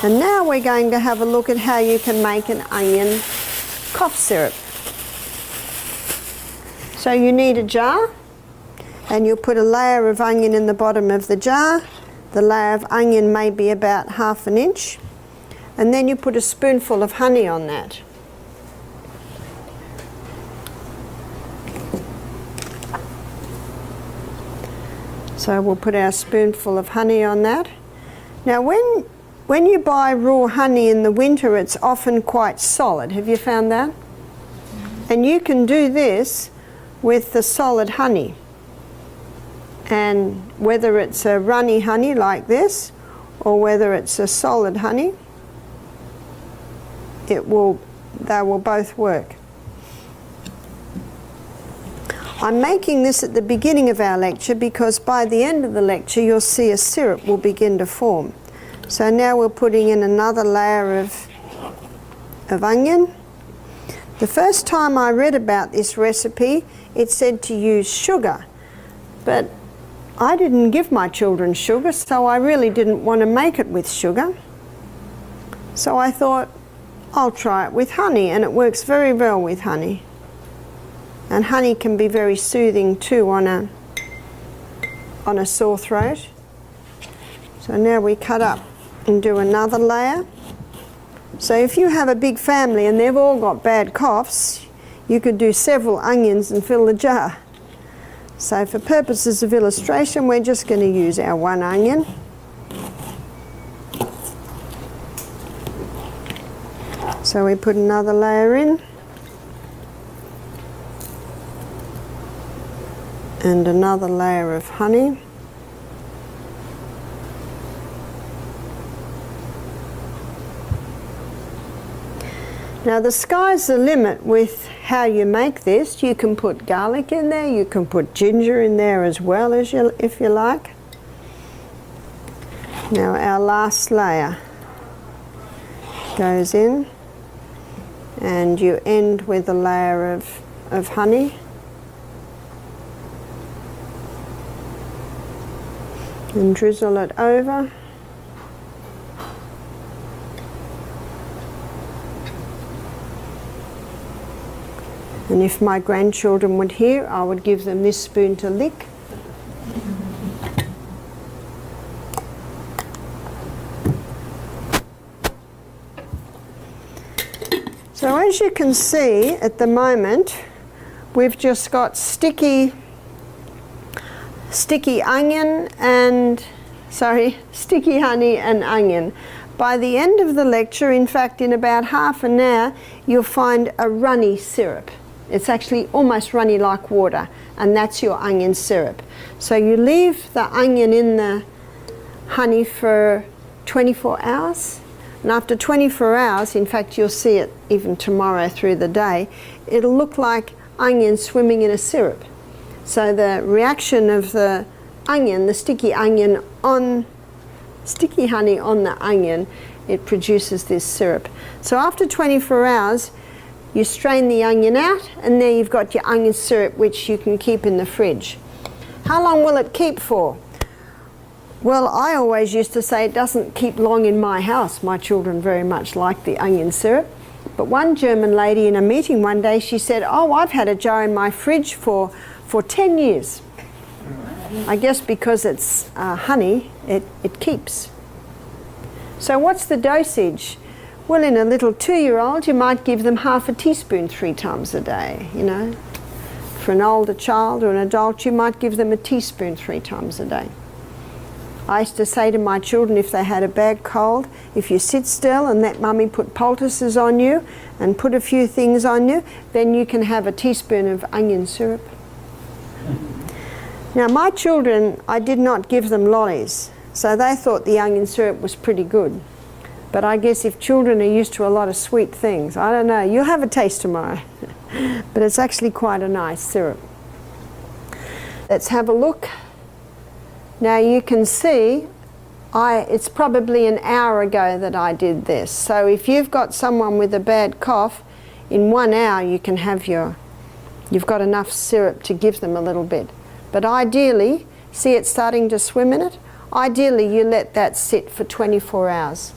And now we're going to have a look at how you can make an onion cough syrup. So you need a jar, and you'll put a layer of onion in the bottom of the jar. The layer of onion may be about 1/2 inch. And then you put a spoonful of honey on that. So we'll put our spoonful of honey on that. Now when you buy raw honey in the winter, it's often quite solid. Have you found that? And you can do this with the solid honey. And whether it's a runny honey like this, or whether it's a solid honey, they will both work. I'm making this at the beginning of our lecture because by the end of the lecture you'll see a syrup will begin to form. So now we're putting in another layer of onion. The first time I read about this recipe, it said to use sugar, but I didn't give my children sugar, so I really didn't want to make it with sugar. So I thought, I'll try it with honey, and it works very well with honey. And honey can be very soothing too on a sore throat. So now we cut up and do another layer. So if you have a big family and they've all got bad coughs, you could do several onions and fill the jar. So for purposes of illustration, we're just going to use our one onion. So we put another layer in. And another layer of honey. Now the sky's the limit with how you make this. You can put garlic in there, you can put ginger in there as well if you like. Now our last layer goes in, and you end with a layer of honey. And drizzle it over. And if my grandchildren were here, I would give them this spoon to lick. So as you can see at the moment, we've just got sticky onion and, sticky honey and onion. By the end of the lecture, in fact in about half an hour, you'll find a runny syrup. It's actually almost runny like water, and that's your onion syrup. So you leave the onion in the honey for 24 hours, and after 24 hours, in fact you'll see it even tomorrow through the day, it'll look like onion swimming in a syrup. So the reaction of the onion, the sticky honey on the onion, it produces this syrup. So after 24 hours, you strain the onion out, and there you've got your onion syrup, which you can keep in the fridge. How long will it keep for? Well, I always used to say it doesn't keep long in my house. My children very much like the onion syrup. But one German lady in a meeting one day, she said, oh, I've had a jar in my fridge for 10 years. I guess because it's honey, it keeps. So what's the dosage? Well, in a little 2-year-old, you might give them 1/2 teaspoon 3 times a day, you know. For an older child or an adult, you might give them a teaspoon 3 times a day. I used to say to my children, if they had a bad cold, if you sit still and let mummy put poultices on you and put a few things on you, then you can have a teaspoon of onion syrup. Now my children, I did not give them lollies, so they thought the onion syrup was pretty good. But I guess if children are used to a lot of sweet things, I don't know, you'll have a taste tomorrow. But it's actually quite a nice syrup. Let's have a look. Now you can see, it's probably an hour ago that I did this. So if you've got someone with a bad cough, in 1 hour you can have you've got enough syrup to give them a little bit. But ideally, see it starting to swim in it? Ideally you let that sit for 24 hours.